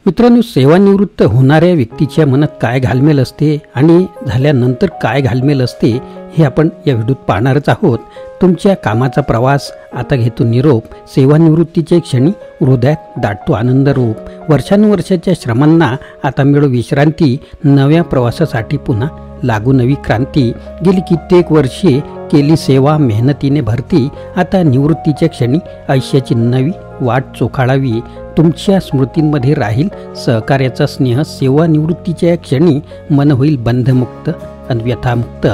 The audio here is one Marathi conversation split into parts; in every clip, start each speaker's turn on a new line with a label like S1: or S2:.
S1: मित्रांनो, सेवानिवृत्त होणाऱ्या व्यक्तीच्या मनात काय घालमेल असते आणि झाल्यानंतर काय घालमेल असते हे आपण या व्हिडिओत पाहणारच आहोत। तुमच्या कामाचा प्रवास आता घेतो निरोप। सेवानिवृत्तीच्या क्षणी हृदयात दाटतो आनंद रूप। वर्षानुवर्षाच्या श्रमांना आता मिळो विश्रांती। नव्या प्रवासासाठी पुन्हा लागू नवी क्रांती। गेली कित्येक वर्षे केली सेवा मेहनतीने भरती। आता निवृत्तीच्या क्षणी आयुष्याची नवी वाट चोखाळावी। तुमच्या स्मृतींमध्ये राहील सहकार्याचा स्नेह। सेवानिवृत्तीच्या क्षणी मन होईल बंधमुक्त आणि व्यथामुक्त।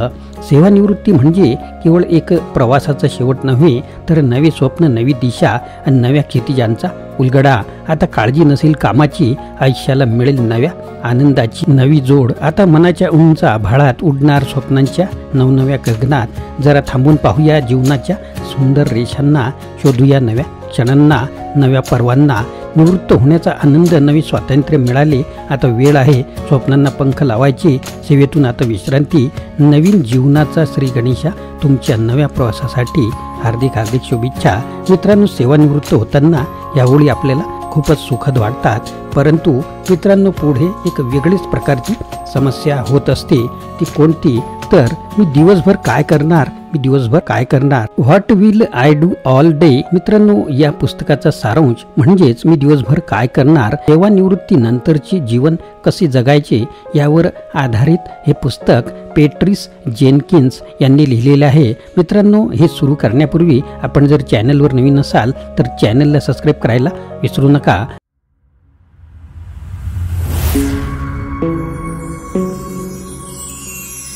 S1: सेवानिवृत्ती म्हणजे केवळ एक प्रवासाचा शेवट नव्हे, तर नवे स्वप्न, नवी दिशा आणि नव्या क्षितिजांचा उलगडा। आता काळजी नसेल कामाची, आयुष्याला मिळेल नव्या आनंदाची नवी जोड। आता मनाच्या उंच आभाळात उडणार स्वप्नांच्या नवनव्या गगनात। जरा थांबून पाहूया जीवनाच्या सुंदर रेषांना, शोधूया नव्या क्षणांना, नव्या पर्वांना। निवृत्त होण्याचा आनंद, नवे स्वातंत्र्य मिळाले। आता वेळ आहे स्वप्नांना पंख लावायचे। सेवेतून आता विश्रांती, नवीन जीवनाचा श्री गणेशा तुमच्या नव्या प्रवासासाठी हार्दिक हार्दिक शुभेच्छा। मित्रांनो, सेवानिवृत्त होताना यावेळी आपल्याला खूपच सुखद वाटतात, परंतु मित्रांनो पुढे एक वेगळीच प्रकारची समस्या होत असते। ती कोणती? तर मी दिवसभर काय करणार, मी दिवसभर काय करणार, what will I do all day. मित्रांनो, या पुस्तकाचा सारांश म्हणजेच मी दिवसभर काय करणार, सेवानिवृत्तीनंतरचे जीवन कसे जगायचे यावर आधारित हे पुस्तक पेट्रिस जेनकिन्स यांनी लिहिलेले आहे। मित्रांनो, हे सुरू करण्यापूर्वी आपण जर चॅनलवर नवीन असाल तर चॅनलला सबस्क्राईब करायला विसरू नका।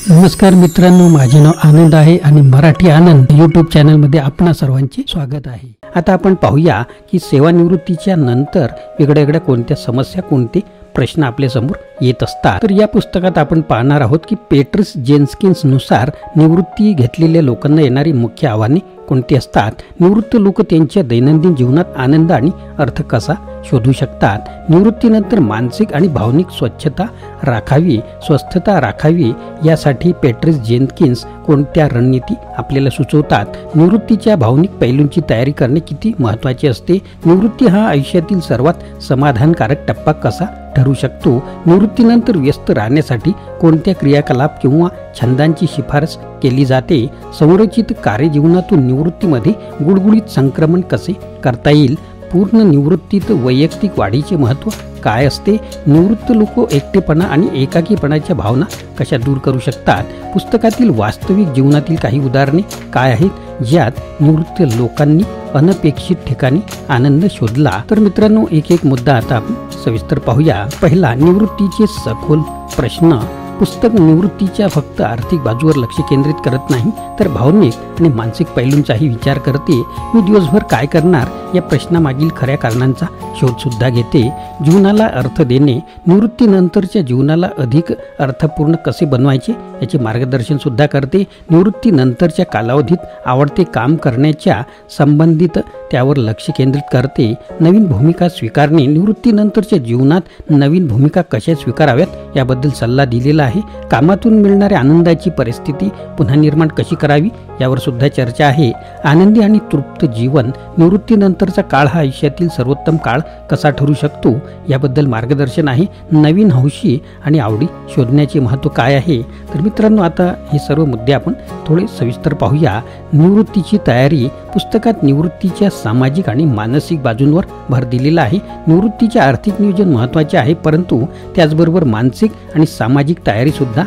S1: नमस्कार मित्रांनो, माझे नाव आनंद आहे आणि मराठी आनंद यूट्यूब चॅनलमध्ये आपणा सर्वांचे स्वागत आहे। आता आपण पाहूया की सेवानिवृत्तीच्या नंतर वेगळ्या कोणत्या समस्या, कोणते प्रश्न आपल्या समोर येत असतात। तर या पुस्तकात आपण पाहणार आहोत की पेट्रिस जेनकिन्स नुसार निवृत्ती घेतलेल्या लोकांना येणारी मुख्य आव्हाने कोणती असतात। निवृत्त लोक त्यांच्या दैनंदिन जीवनात आनंद आणि अर्थ कसा शोधू शकतात। निवृत्तीनंतर मानसिक आणि भावनिक स्वच्छता राखावी, स्वस्थता राखावी यासाठी पेट्रिस जेनकिन्स कोणत्या रणनीती आपल्याला सुचवतात। निवृत्तीच्या भावनिक पैलूंची तयारी करणे किती महत्त्वाचे असते। निवृत्ती हा आयुष्यातील सर्वात समाधानकारक टप्पा कसा ठरू शकतो। निवृत्तीनंतर व्यस्त राहण्यासाठी कोणत्या क्रियाकलाप किंवा छंदांची शिफारस केली जाते। संरचित कार्यजीवनातून निवृत्तीमध्ये गुळगुळीत संक्रमण कसे करता येईल। पूर्ण निवृत्तीत वैयक्तिक वाढीचे महत्त्व काय असते। निवृत्त लोक एकटेपणा आणि एकाकीपणाच्या भावना कशा दूर करू शकतात। पुस्तकातील वास्तविक जीवनातील काही उदाहरणे काय आहेत ज्यात निवृत्त लोकांनी अनपेक्षित ठिकाणी आनंद शोधला। तर मित्रांनो, एक मुद्दा आता आपण सविस्तर पाहूया। पहिला, निवृत्तीचे सखोल प्रश्न। पुस्तक निवृत्तीच्या फक्त आर्थिक बाजूवर लक्ष केंद्रित करत नाही, तर भावनिक आणि मानसिक पैलूंचाही विचार करते। मी दिवसभर काय करणार या प्रश्नामागील खऱ्या कारणांचा शोध सुद्धा घेते। जीवनाला अर्थ देणे, निवृत्तीनंतरच्या जीवनाला अधिक अर्थपूर्ण कसे बनवायचे याचे मार्गदर्शन सुद्धा करते। निवृत्तीनंतरच्या कालावधीत आवडते काम करण्याच्या संबंधित त्यावर लक्ष केंद्रित करते। नवीन भूमिका स्वीकारणे, निवृत्तीनंतरच्या जीवनात नवीन भूमिका कशा स्वीकाराव्यात याबद्दल सल्ला दिलेला आहे। कामातून मिळणाऱ्या आनंदाची परिस्थिती पुन्हा निर्माण कशी करावी यावर सुद्धा चर्चा आहे। आनंदी आणि तृप्त जीवन, निवृत्तीनंतरचा काळ हा आयुष्यातील सर्वोत्तम काळ कसा ठरू शकतो याबद्दल मार्गदर्शन आहे। नवीन हौशी आणि आवडी शोधण्याचे महत्त्व काय आहे। तर मित्रांनो, आता हे सर्व मुद्दे आपण थोडे सविस्तर पाहूया। निवृत्तीची तयारी, पुस्तकात निवृत्तीच्या सामाजिक आणि मानसिक बाजूंवर भर दिलेला आहे। निवृत्तीचे आर्थिक नियोजन महत्त्वाचे आहे, परंतु त्याचबरोबर मानसिक आणि सामाजिक तयारी सुद्धा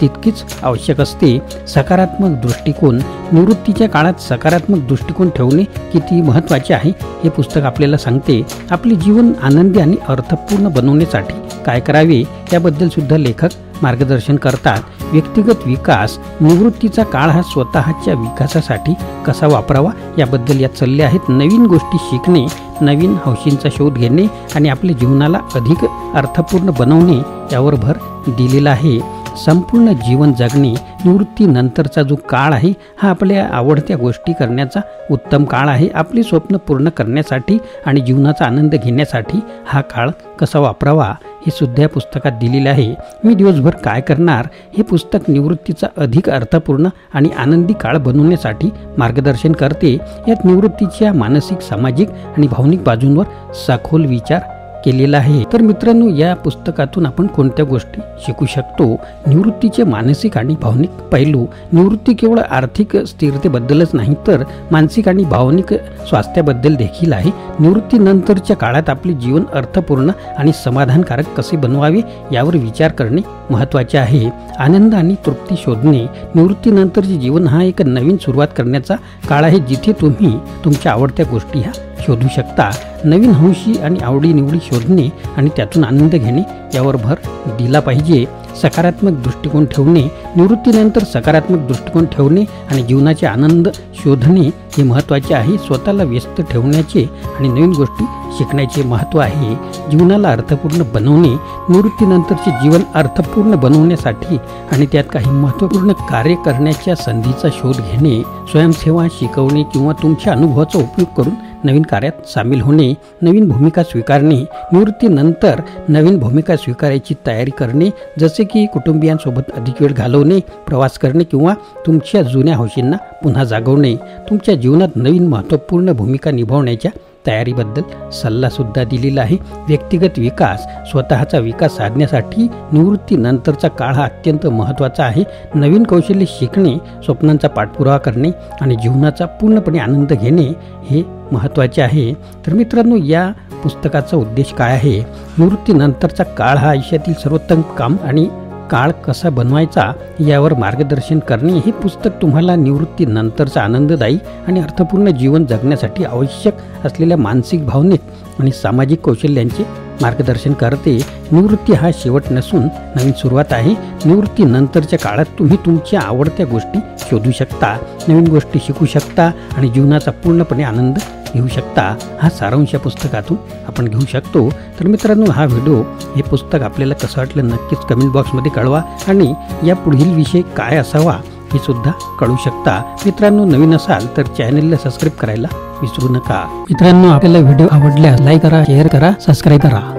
S1: तितकीच आवश्यक असते। सकारात्मक दृष्टिकोन, निवृत्तीच्या काळात सकारात्मक दृष्टिकोन ठेवणे किती महत्त्वाचे आहे हे पुस्तक आपल्याला सांगते। आपले जीवन आनंदी आणि अर्थपूर्ण बनवण्यासाठी काय करावे याबद्दल सुद्धा लेखक मार्गदर्शन करतात। व्यक्तिगत विकास, निवृत्तीचा काळ हा स्वतःच्या विकासासाठी कसा वापरावा याबद्दल यात सल्ले आहेत। नवीन गोष्टी शिकणे, नवीन हौशींचा शोध घेणे आणि आपल्या जीवनाला अधिक अर्थपूर्ण बनवणे यावर भर दिलेला आहे। संपूर्ण जीवन जगणे, निवृत्तीनंतरचा जो काळ आहे हा आपल्या आवडत्या गोष्टी करण्याचा उत्तम काळ आहे। आपली स्वप्न पूर्ण करण्यासाठी आणि जीवनाचा आनंद घेण्यासाठी हा काळ कसा वापरावा हे सुद्धा पुस्तकात दिलेले आहे। मी दिवसभर काय करणार हे पुस्तक निवृत्तीचा अधिक अर्थपूर्ण आणि आनंदी काळ बनवण्यासाठी मार्गदर्शन करते। यात निवृत्तीच्या मानसिक, सामाजिक आणि भावनिक बाजूंवर सखोल विचार केलेला आहे। तर मित्रांनो, या पुस्तकातून आपण कोणत्या गोष्टी शिकू शकतो? निवृत्तीचे मानसिक आणि भावनिक पैलू। निवृत्ती केवळ आर्थिक स्थिरतेबद्दलच नाही तर मानसिक आणि भावनिक स्वास्थ्याबद्दल देखील आहे। निवृत्तीनंतरच्या काळात आपले जीवन अर्थपूर्ण आणि समाधानकारक कसे बनवावे यावर विचार करणे महत्त्वाचे आहे। आनंद आणि तृप्ती शोधणे। निवृत्तीनंतरचे जीवन हा एक नवीन सुरुवात करण्याचा काळ आहे, जिथे तुम्ही तुमच्या आवडत्या गोष्टी ह्या शोधू शकता। नवीन हौशी आणि आवडीनिवडी शोधणे आणि त्यातून आनंद घेणे यावर भर दिला पाहिजे। सकारात्मक दृष्टिकोन ठेवणे। निवृत्तीनंतर सकारात्मक दृष्टिकोन ठेवणे आणि जीवनाचे आनंद शोधणे हे महत्त्वाचे आहे। स्वतःला व्यस्त ठेवण्याचे आणि नवीन गोष्टी शिकण्याचे महत्त्व आहे। जीवनाला अर्थपूर्ण बनवणे। निवृत्तीनंतरचे जीवन अर्थपूर्ण बनवण्यासाठी आणि त्यात काही महत्त्वपूर्ण कार्य करण्याच्या संधीचा शोध घेणे, स्वयंसेवा, शिकवणे किंवा तुमच्या अनुभवाचा उपयोग करून नवीन कार्यात सामील होणे, नवीन भूमिका स्वीकारणे। निवृत्तीनंतर नवीन भूमिका स्वीकारायची तयारी करणे, जसे की कुटुंबियांसोबत अधिक वेळ घालवणे, प्रवास करणे किंवा तुमच्या जुन्या हौशींना पुन्हा जागवणे। तुमच्या जीवनात नवीन महत्त्वपूर्ण भूमिका निभावण्याच्या तयारीबद्दल सल्लासुद्धा दिलेला आहे। व्यक्तिगत विकास। स्वतःचा विकास साधण्यासाठी निवृत्तीनंतरचा काळ हा अत्यंत महत्त्वाचा आहे। नवीन कौशल्य शिकणे, स्वप्नांचा पाठपुरावा करणे आणि जीवनाचा पूर्णपणे आनंद घेणे हे महत्त्वाचे आहे। तर मित्रांनो, या पुस्तकाचा उद्देश काय आहे? निवृत्तीनंतरचा काळ हा आयुष्यातील सर्वोत्तम काम आणि काळ कसा बनवायचा यावर मार्गदर्शन करणे। हे पुस्तक तुम्हाला निवृत्तीनंतरचा आनंददायी आणि अर्थपूर्ण जीवन जगण्यासाठी आवश्यक असलेल्या मानसिक, भावनिक आणि सामाजिक कौशल्यांचे मार्गदर्शन करते। निवृत्ती हा शेवट नसून नवीन सुरुवात आहे। निवृत्तीनंतरच्या काळात तुम्ही तुमच्या आवडत्या गोष्टी शोधू शकता, नवीन गोष्टी शिकू शकता आणि जीवनाचा पूर्णपणे आनंद घेऊ शकता। हा सारांश या पुस्तकातून आपण घेऊ शकतो। तर मित्रांनो, हा व्हिडिओ, हे पुस्तक आपल्याला कसं वाटलं नक्कीच कमेंट बॉक्समध्ये कळवा आणि या पुढील विषय काय असावा हे सुद्धा कळू शकता। मित्रांनो, नवीन असाल तर चॅनलला सबस्क्राईब करायला विसरू नका। मित्रांनो, आपल्याला व्हिडिओ आवडल्यास लाईक करा, शेअर करा, सबस्क्राईब करा।